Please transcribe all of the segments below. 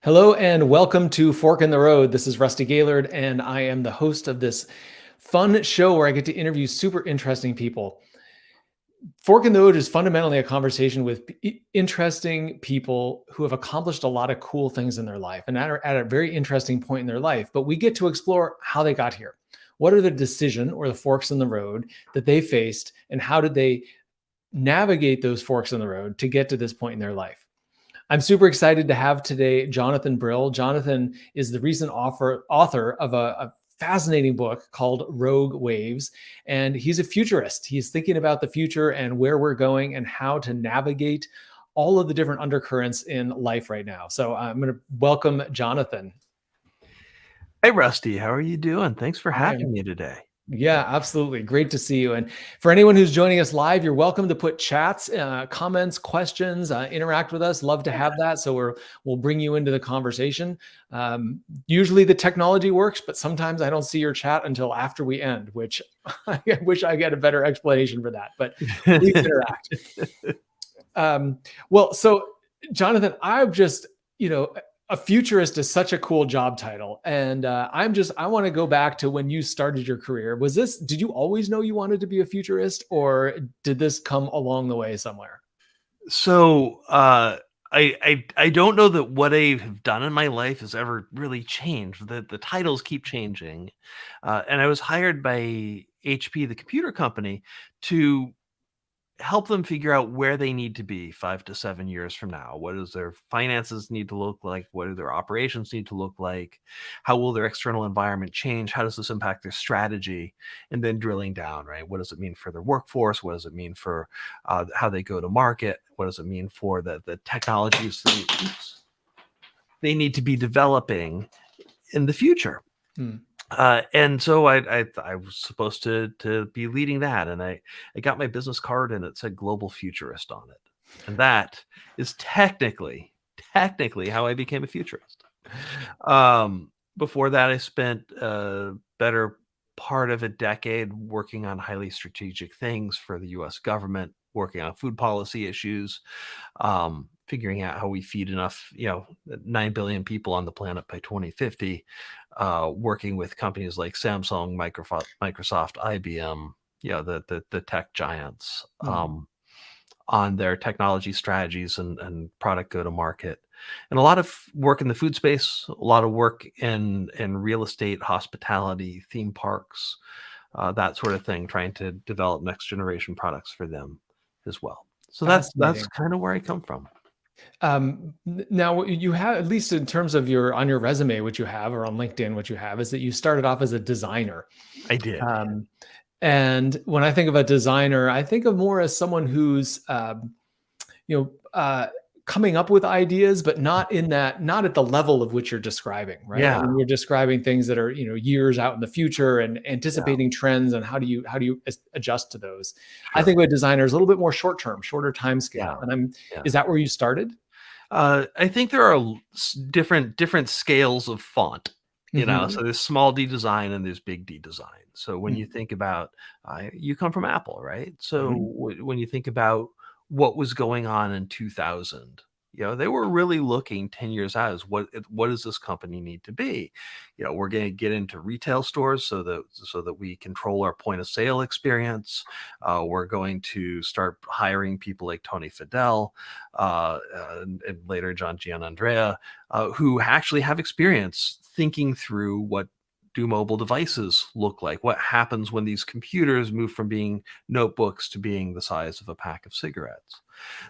Hello and welcome to Fork in the Road. This is Rusty Gaylord, and I am the host of this fun show where I get to interview super interesting people. Fork in the Road is fundamentally a conversation with interesting people who have accomplished a lot of cool things in their life and are at a very interesting point in their life. But we get to explore how they got here. What are the decision or the forks in the road that they faced, and how did they navigate those forks in the road to get to this point in their life? I'm super excited to have today Jonathan Brill. Jonathan is the recent author of a fascinating book called Rogue Waves, and he's a futurist. He's thinking about the future and where we're going and how to navigate all of the different undercurrents in life right now. So I'm going to welcome Jonathan. Hey, Rusty, how are you doing? Thanks for I am having me today. Yeah, absolutely. Great to see you. And for anyone who's joining us live, you're welcome to put chats, comments, questions, interact with us. Love to have that. So we'll bring you into the conversation. Usually the technology works, but sometimes I don't see your chat until after we end, which I wish I get a better explanation for that. But please interact. So Jonathan, I'm just, a futurist is such a cool job title. And I want to go back to when you started your career. Did you always know you wanted to be a futurist, or did this come along the way somewhere? So, I don't know that what I have done in my life has ever really changed. The titles keep changing, and I was hired by HP, the computer company, to help them figure out where they need to be 5 to 7 years from now. What does their finances need to look like? What do their operations need to look like? How will their external environment change? How does this impact their strategy? And then drilling down, right? What does it mean for their workforce? What does it mean for how they go to market? What does it mean for the technologies they need to be developing in the future? And so I was supposed to be leading that, and I got my business card and it said Global Futurist on it, and that is technically how I became a futurist. Before that, I spent a better part of a decade working on highly strategic things for the U.S. government, working on food policy issues, figuring out how we feed enough, 9 billion people on the planet by 2050, working with companies like Samsung, Microsoft, IBM, the tech giants, on their technology strategies and product go to market, and a lot of work in the food space, a lot of work in real estate, hospitality, theme parks, that sort of thing, trying to develop next generation products for them as well. So that's kind of where I come from. Now you have, at least in terms of on your resume, what you have, or on LinkedIn, what you have is that you started off as a designer. I did. And when I think of a designer, I think of more as someone who's, coming up with ideas, but not at the level of which you're describing, right? Yeah. I mean, you're describing things that are, years out in the future and anticipating trends, and how do you adjust to those? Sure. I think of a designer is a little bit more short-term, shorter time scale. Yeah. And is that where you started? I think there are different scales of font, so there's small d design and there's big D design. So when you think about, you come from Apple, right? So when you think about what was going on in 2000, they were really looking 10 years out as what does this company need to be? We're going to get into retail stores so that we control our point of sale experience. We're going to start hiring people like Tony Fadell, and later John Gianandrea, who actually have experience thinking through what do mobile devices look like? What happens when these computers move from being notebooks to being the size of a pack of cigarettes?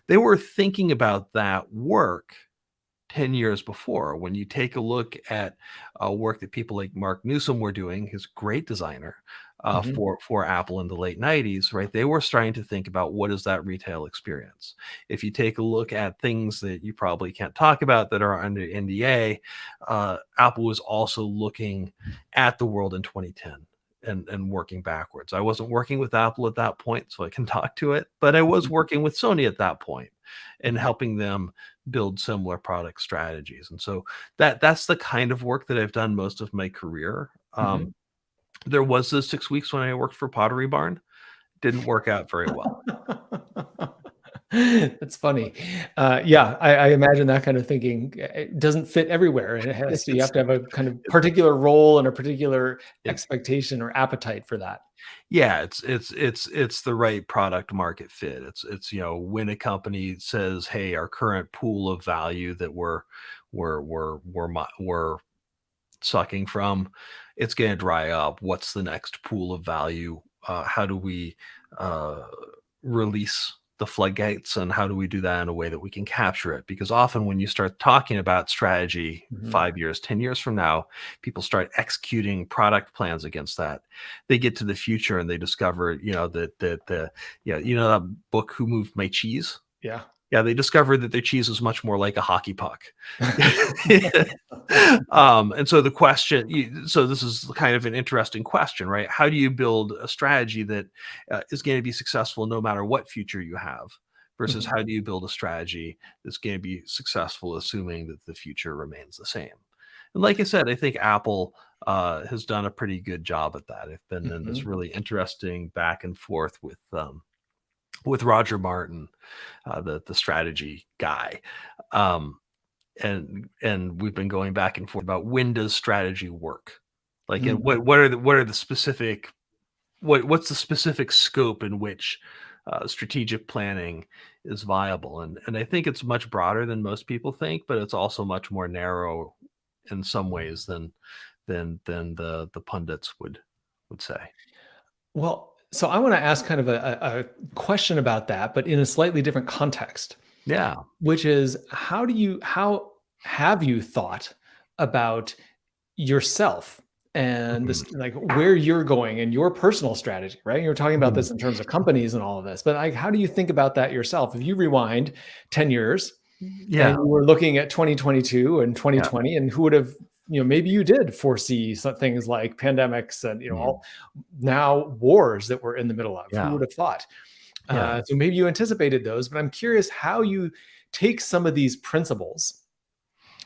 They were thinking about that work 10 years before. When you take a look at work that people like Mark Newsom were doing, his great designer, for Apple in the late 90s, right? They were starting to think about what is that retail experience. If you take a look at things that you probably can't talk about that are under NDA, Apple was also looking at the world in 2010 and working backwards. I wasn't working with Apple at that point, so I can talk to it, but I was working with Sony at that point and helping them build similar product strategies. And so that's the kind of work that I've done most of my career. There was those 6 weeks when I worked for Pottery Barn. Didn't work out very well. That's funny. Yeah, I imagine that kind of thinking it doesn't fit everywhere, and you It's have to have a kind of particular role and a particular it expectation or appetite for that. Yeah, it's the right product market fit. When a company says, "Hey, our current pool of value that we're sucking from, it's going to dry up. What's the next pool of value? How do we uh, release the floodgates, and how do we do that in a way that we can capture it? Because often when you start talking about strategy Mhm. 5 years, 10 years from now, people start executing product plans against that. They get to the future and they discover, that book, Who Moved My Cheese? Yeah. Yeah, they discovered that their cheese is much more like a hockey puck. And so the question, so this is kind of an interesting question, right? How do you build a strategy that is going to be successful no matter what future you have, versus Mhm. how do you build a strategy that's going to be successful assuming that the future remains the same? And like I said, I think Apple has done a pretty good job at that. They've been in this Mhm. really interesting back and forth with Roger Martin, the strategy guy. Um, and we've been going back and forth about, when does strategy work? Like, and Mhm. what are the specific, what's the specific scope in which strategic planning is viable? And I think it's much broader than most people think, but it's also much more narrow in some ways than the pundits would say. Well, so I wanna ask kind of a question about that, but in a slightly different context, Yeah. which is how have you thought about yourself and Mhm. this, like, where you're going and your personal strategy, right? You're talking about Mhm. this in terms of companies and all of this, but, like, how do you think about that yourself? If you rewind 10 years and Yeah. you were looking at 2022 and Yeah. 2020, and who would have, maybe you did foresee some things like pandemics and, Mhm. all now wars that we're in the middle of. Who Yeah. would have thought? Yeah. So maybe you anticipated those, but I'm curious how you take some of these principles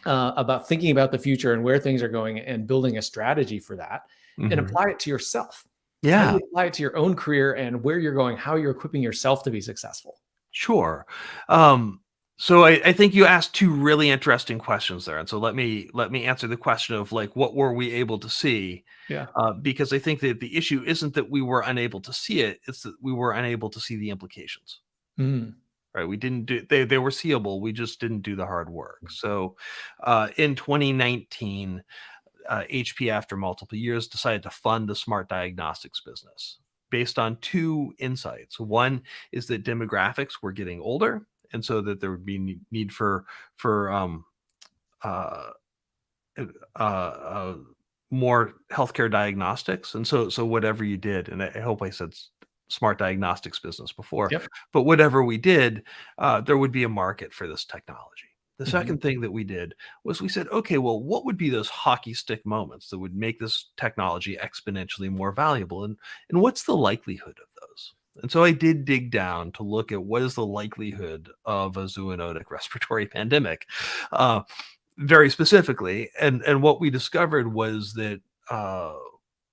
about thinking about the future and where things are going and building a strategy for that and Mhm. apply it to yourself. How do Yeah. you apply it to your own career and where you're going, how you're equipping yourself to be successful? Sure. Um, so I think you asked two really interesting questions there, and so let me answer the question of, like, what were we able to see? Yeah. Because I think that the issue isn't that we were unable to see it; it's that we were unable to see the implications. Mm. Right? We didn't do they were seeable. We just didn't do the hard work. So, in 2019, HP, after multiple years, decided to fund a smart diagnostics business based on two insights. One is that demographics were getting older, and so that there would be need for uh, uh, more healthcare diagnostics. And so whatever you did, and I hope I said smart diagnostics business before, Yep. but whatever we did, there would be a market for this technology. The Mhm. second thing that we did was we said, okay, well, what would be those hockey stick moments that would make this technology exponentially more valuable? And what's the likelihood of those? And so I did dig down to look at what is the likelihood of a zoonotic respiratory pandemic. Uh, Very specifically, and what we discovered was that uh,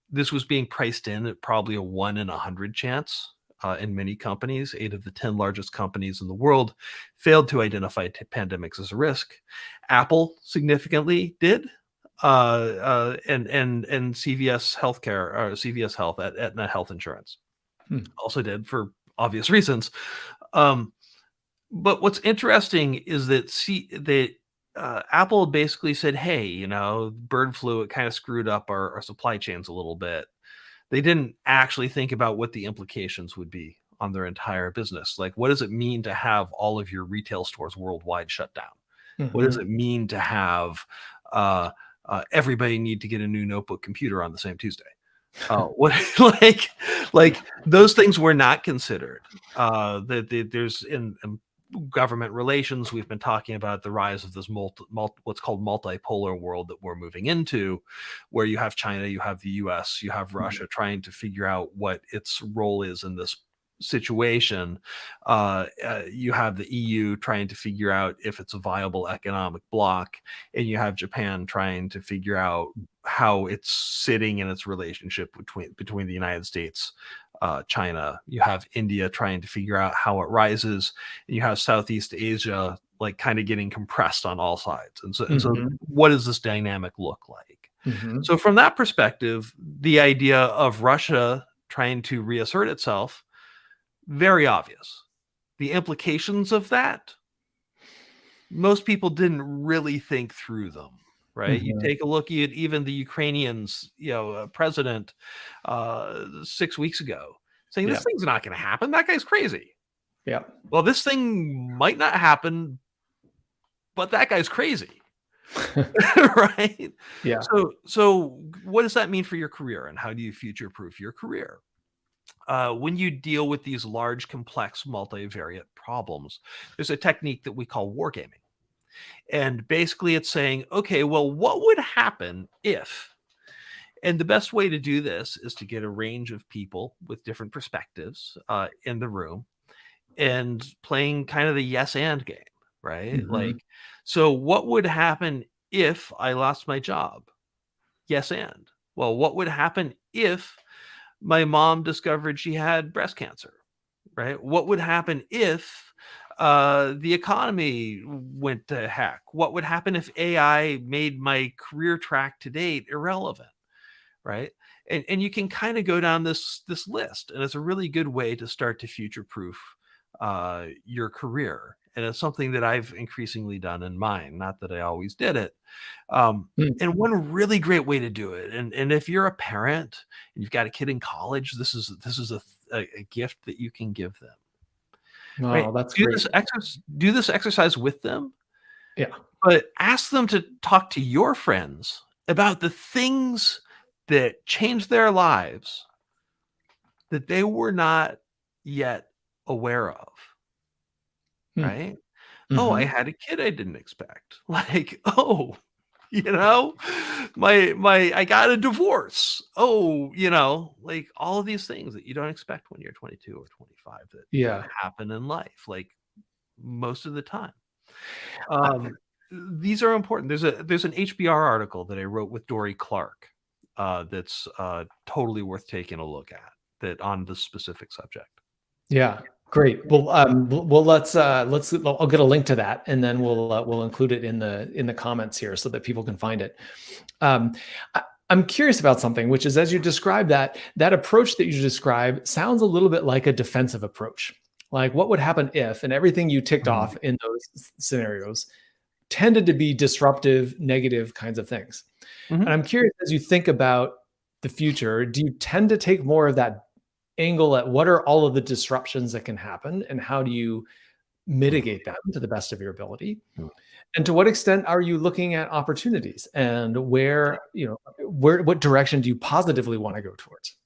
this was being priced in at probably a 1 in 100 chance. In many companies, 8 of the 10 largest companies in the world failed to identify pandemics as a risk. Apple significantly did, and CVS Healthcare, or CVS Health, at Aetna Health Insurance, Hmm. also did, for obvious reasons. Um, but what's interesting is that Apple basically said, "Hey, bird flu, it kind of screwed up our supply chains a little bit." They didn't actually think about what the implications would be on their entire business. Like, what does it mean to have all of your retail stores worldwide shut down? What does Mhm. it mean to have uh, everybody need to get a new notebook computer on the same Tuesday? What like those things were not considered. There's in government relations, we've been talking about the rise of this what's called multipolar world that we're moving into, where you have China, you have the US, you have Mhm. Russia trying to figure out what its role is in this situation. You have the EU trying to figure out if it's a viable economic bloc, and you have Japan trying to figure out how it's sitting in its relationship between the United States, China. You have India trying to figure out how it rises, and you have Southeast Asia like kind of getting compressed on all sides. And so Mhm. what does this dynamic look like? Mhm. So from that perspective, the idea of Russia trying to reassert itself, very obvious. The implications of that, most people didn't really think through them, right? You Mhm. take a look at even the Ukrainians, president 6 weeks ago saying Yeah. this thing's not going to happen. That guy's crazy. Yeah. Well, this thing might not happen, but that guy's crazy. Right? Yeah. So what does that mean for your career, and how do you future proof your career? When you deal with these large, complex, multivariate problems, there's a technique that we call wargaming. And basically, it's saying, okay, well, what would happen if? And the best way to do this is to get a range of people with different perspectives in the room and playing kind of the yes and game, right? Mhm. Like, so what would happen if I lost my job? Yes and. Well, what would happen if my mom discovered she had breast cancer? Right? What would happen if the economy went to heck? What would happen if AI made my career track to date irrelevant? Right? And you can kind of go down this list, and it's a really good way to start to future proof your career. And it's something that I've increasingly done in mine. Not that I always did it. Um, Mm. and one really great way to do it, and if you're a parent and you've got a kid in college, this is a gift that you can give them. Right? Oh, that's great. Do this exercise with them, Yeah. but ask them to talk to your friends about the things that changed their lives that they were not yet aware of, Mm. right? Oh, I Mhm. had a kid I didn't expect. Like, oh, you know, my I got a divorce. Oh, like all of these things that you don't expect when you're 22 or 25 that Yeah. happen in life, like most of the time. I Um, these are important. There's an HBR article that I wrote with Dory Clark, that's totally worth taking a look at, that on this specific subject. Yeah, great. Well, I'll get a link to that, and then we'll include it in the comments here so that people can find it. Um, I, I'm curious about something, which is as you describe that approach that you describe sounds a little bit like a defensive approach. Like what would happen if, and everything you ticked Mhm. off in those scenarios tended to be disruptive, negative kinds of things. And Mhm. I'm curious as you think about the future, do you tend to take more of that angle at what are all of the disruptions that can happen and how do you mitigate them to the best of your ability? Mhm. And to what extent are you looking at opportunities and what direction do you positively want to go towards?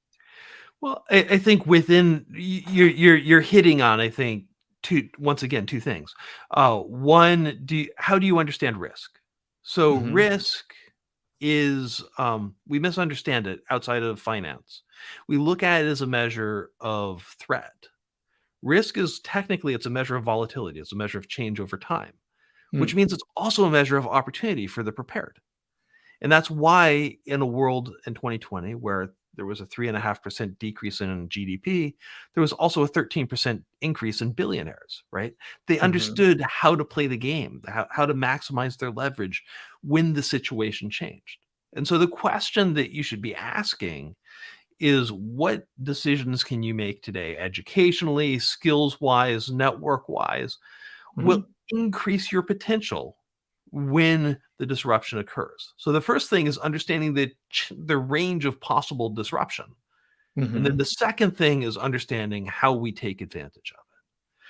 Well, I think within you're hitting on, I think, two things. One, how do you understand risk? So Hmm. risk is, we misunderstand it outside of finance. We look at it as a measure of threat. Risk is technically, it's a measure of volatility. It's a measure of change over time, which means it's also a measure of opportunity for the prepared. And that's why in a world in 2020 where there was a 3.5% decrease in GDP, there was also a 13% increase in billionaires, right? They Hmm. understood how to play the game, how to maximize their leverage when the situation changed. And so the question that you should be asking is, what decisions can you make today, educationally, skills wise, network wise, will Hmm. increase your potential when the disruption occurs. So the first thing is understanding the range of possible disruption. And then Hmm. the second thing is understanding how we take advantage of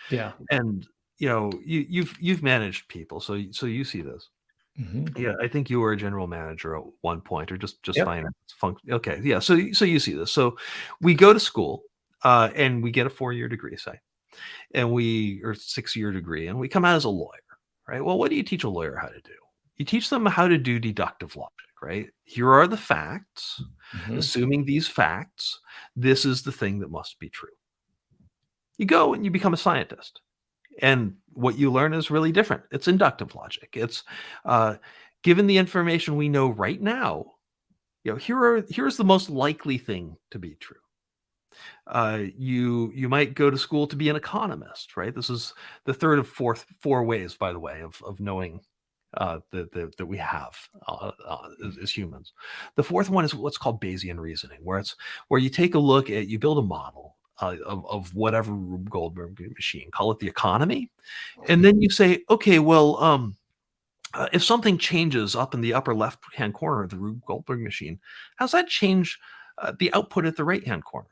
Yeah. it. And you've managed people, so you see this. Hmm. Yeah, I think you were a general manager at one point, or just Yep. finance okay, yeah, so you see this. So we go to school, and we get a 4-year degree, say, and we or 6-year degree, and we come out as a lawyer, right? Well, what do you teach a lawyer how to do? You teach them how to do deductive logic, right? Here are the facts. Hmm. Assuming these facts, this is the thing that must be true. You go and you become a scientist, and what you learn is really different. It's inductive logic. It's, uh, given the information we know right now, Here's the most likely thing to be true. You might go to school to be an economist, right? This is the third of four ways, by the way, of knowing that we have as humans. The fourth one is what's called Bayesian reasoning, where you take a look at, you build a model of whatever Rube Goldberg machine, call it the economy, and then you say, okay, well, if something changes up in the upper left-hand corner of the Rube Goldberg machine, how's that change the output at the right-hand corner?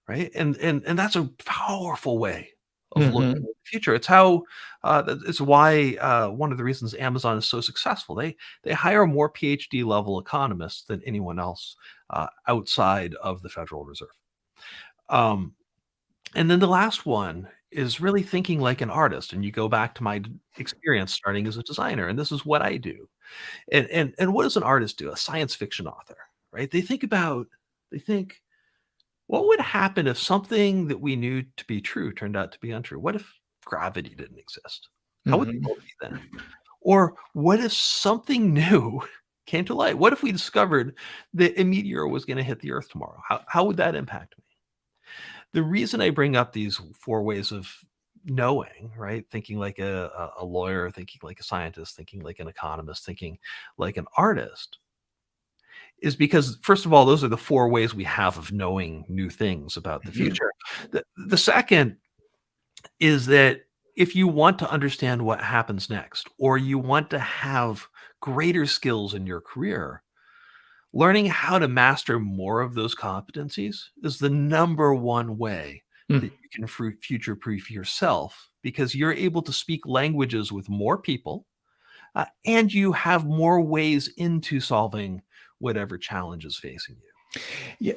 Right? And that's a powerful way of looking at Mhm. the future. It's how it's why one of the reasons Amazon is so successful. They hire more PhD level economists than anyone else outside of the Federal Reserve. Um, and then the last one is really thinking like an artist. And you go back to my experience starting as a designer, and this is what I do. And what does an artist do? A science fiction author, right? They think, what would happen if something that we knew to be true turned out to be untrue? What if gravity didn't exist? How would the Mhm. world be then? Or what if something new came to light? What if we discovered that a meteor was going to hit the Earth tomorrow? How would that impact me? The reason I bring up these four ways of knowing, right? Thinking like a lawyer, thinking like a scientist, thinking like an economist, thinking like an artist, is because, first of all, those are the four ways we have of knowing new things about the Mhm. future. The second is that if you want to understand what happens next, or you want to have greater skills in your career, learning how to master more of those competencies is the number one way that Mm. you can future proof yourself, because you're able to speak languages with more people, and you have more ways into solving whatever challenge is facing you. Yeah,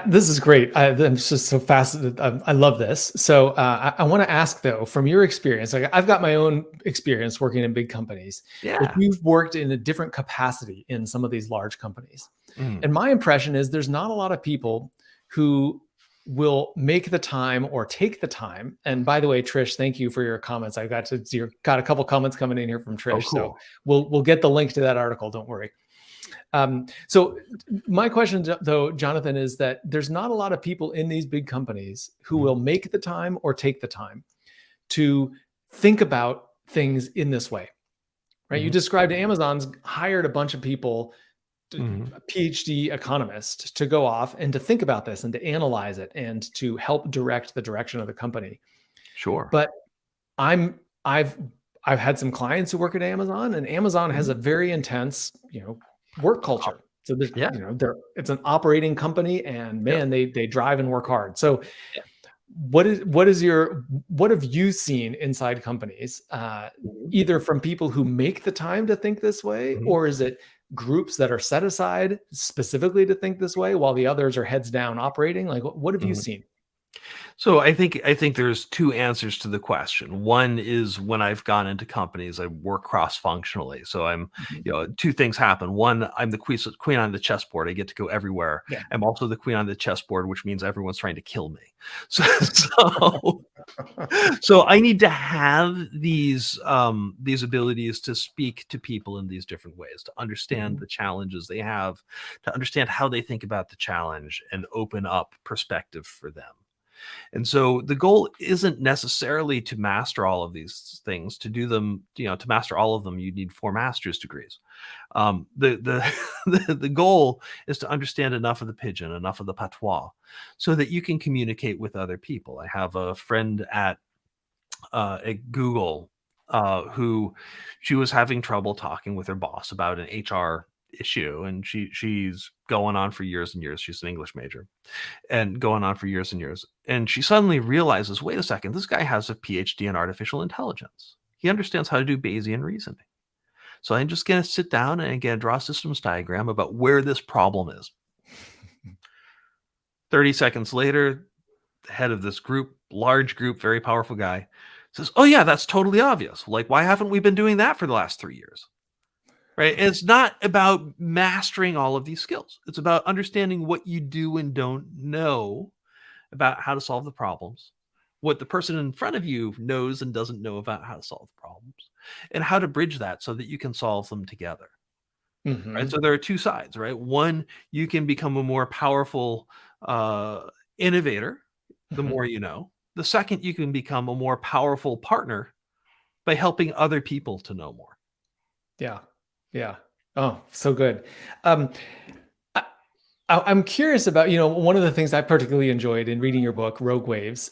this is great. I'm just so fascinated. I love this. So I want to ask though, from your experience, like I've got my own experience working in big companies, but Yeah. you've worked in a different capacity in some of these large companies. Mm. And my impression is there's not a lot of people who will make the time or take the time. And by the way, Trish, thank you for your comments. I got a couple comments coming in here from Oh, Trish. So cool. we'll get the link to that article. Don't worry. So my question though, Jonathan, is that there's not a lot of people in these big companies who Mhm. will make the time or take the time to think about things in this way, right? You Mhm. described Amazon's hired a bunch of people, Mhm. PhD economists, to go off and to think about this and to analyze it and to help direct the direction of the company. Sure. But I'm I've I've had some clients who work at Amazon, and Amazon has Mhm. a very intense, work culture. So there's, Yeah. it's an operating company, and Yep. man, they drive and work hard. So Yeah. what have you seen inside companies, Mhm. either from people who make the time to think this way, Mhm. or is it groups that are set aside specifically to think this way while the others are heads down operating? Like what have you Mhm. seen? So I think there's two answers to the question. One is, when I've gone into companies, I work cross-functionally. So Mhm. two things happen. One, I'm the queen on the chessboard. I get to go everywhere. Yeah. I'm also the queen on the chessboard, which means everyone's trying to kill me. So so I need to have these abilities to speak to people in these different ways, to understand Mhm. the challenges they have, to understand how they think about the challenge, and open up perspective for them. And so the goal isn't necessarily to master all of these things. To do them, to master all of them, you need 4 master's degrees. The the goal is to understand enough of the pigeon, enough of the patois, so that you can communicate with other people. I have a friend at Google, who, she was having trouble talking with her boss about an HR issue, and she's going on for years and years. She's an English major, and going on for years and years. And she suddenly realizes, wait a second, this guy has a PhD in artificial intelligence. He understands how to do Bayesian reasoning. So I'm just going to sit down and again draw a systems diagram about where this problem is. 30 seconds later, the head of this group, large group, very powerful guy, says, oh, yeah, that's totally obvious. Like, why haven't we been doing that for the last 3 years? Right? And it's not about mastering all of these skills. It's about understanding what you do and don't know about how to solve the problems, what the person in front of you knows and doesn't know about how to solve the problems, and how to bridge that so that you can solve them together. right? Hmm. So there are two sides, right? One, you can become a more powerful innovator the Hmm. more you know. The second, you can become a more powerful partner by helping other people to know more. Yeah. Yeah. Oh, so good. Um, I, I'm curious about, one of the things I particularly enjoyed in reading your book, Rogue Waves,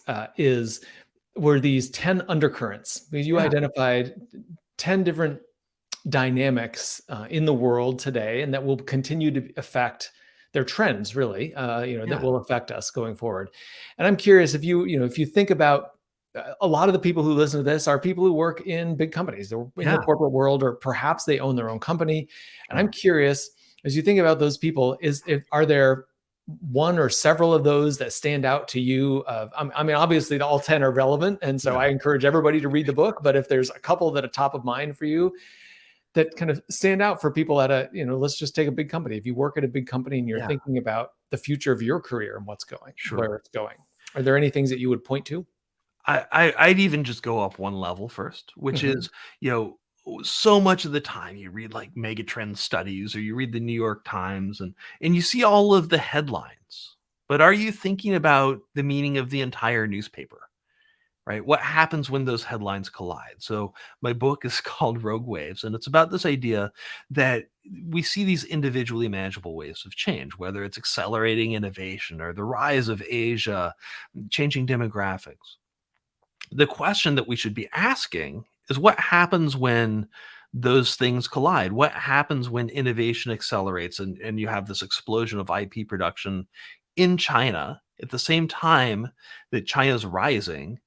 were these 10 undercurrents. Because you Yeah, identified 10 different dynamics in the world today, and that will continue to affect their trends, really, that yeah, will affect us going forward. And I'm curious if you think about a lot of the people who listen to this are people who work in big companies. They're in the yeah, corporate world, or perhaps they own their own company. And I'm sure. curious, as you think about those people, are there one or several of those that stand out to you? I mean, obviously, all 10 are relevant, and so Yeah, I encourage everybody to read the book. But if there's a couple that are top of mind for you, that kind of stand out for people at let's just take a big company. If you work at a big company and you're yeah, thinking about the future of your career and sure. where it's going, are there any things that you would point to? I'd even just go up one level first, which Hmm. is, you know, so much of the time you read like megatrend studies or you read the New York Times and you see all of the headlines. But are you thinking about the meaning of the entire newspaper? Right? What happens when those headlines collide? So my book is called Rogue Waves, and it's about this idea that we see these individually manageable waves of change, whether it's accelerating innovation or the rise of Asia, changing demographics. The question that we should be asking is what happens when those things collide? What happens when innovation accelerates and you have this explosion of IP production in China at the same time that China's rising,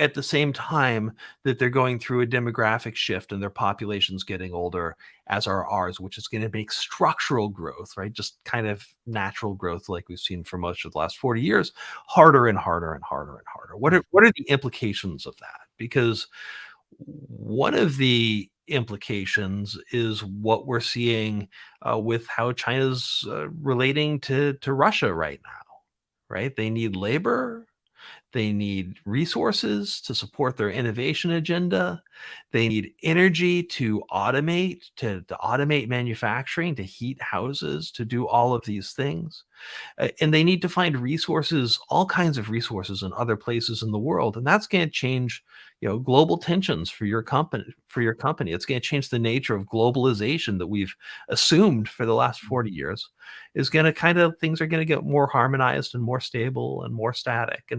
at the same time that they're going through a demographic shift and their population's getting older, as are ours, which is going to make structural growth, right? Just kind of natural growth like we've seen for most of the last 40 years, harder and harder and harder and harder. What are the implications of that? Because one of the implications is what we're seeing with how China's relating to Russia right now, right? They need labor, they need resources to support their innovation agenda. They need energy to automate manufacturing, to heat houses, to do all of these things. And they need to find resources, all kinds of resources in other places in the world. And that's going to change, global tensions for your company. It's going to change the nature of globalization that we've assumed for the last 40 years is going to things are going to get more harmonized and more stable and more static.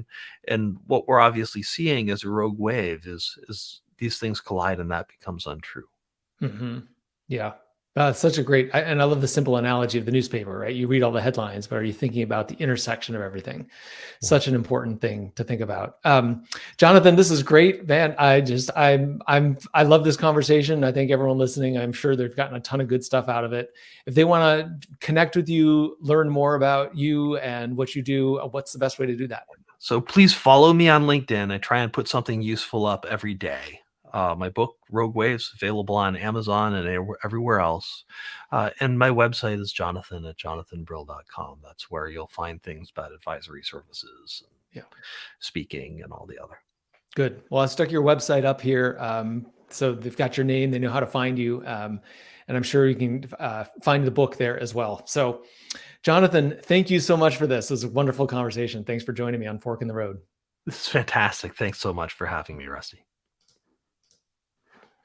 And what we're obviously seeing as a rogue wave is these things collide and that becomes untrue. Hmm. Yeah. It's such a and I love the simple analogy of the newspaper, right? You read all the headlines, but are you thinking about the intersection of everything? Yeah. Such an important thing to think about. Jonathan, this is great, man. I love this conversation. I think everyone listening, I'm sure they've gotten a ton of good stuff out of it. If they want to connect with you, learn more about you and what you do, what's the best way to do that? So please follow me on LinkedIn. I try and put something useful up every day. My book, Rogue Waves, available on Amazon and everywhere else. And my website is Jonathan at jonathanbrill.com. That's where you'll find things about advisory services, and Yeah. speaking, and all the other. Good. Well, I stuck your website up here. So they've got your name, they know how to find you. And I'm sure you can find the book there as well. So, Jonathan, thank you so much for this. It was a wonderful conversation. Thanks for joining me on Fork in the Road. This is fantastic. Thanks so much for having me, Rusty.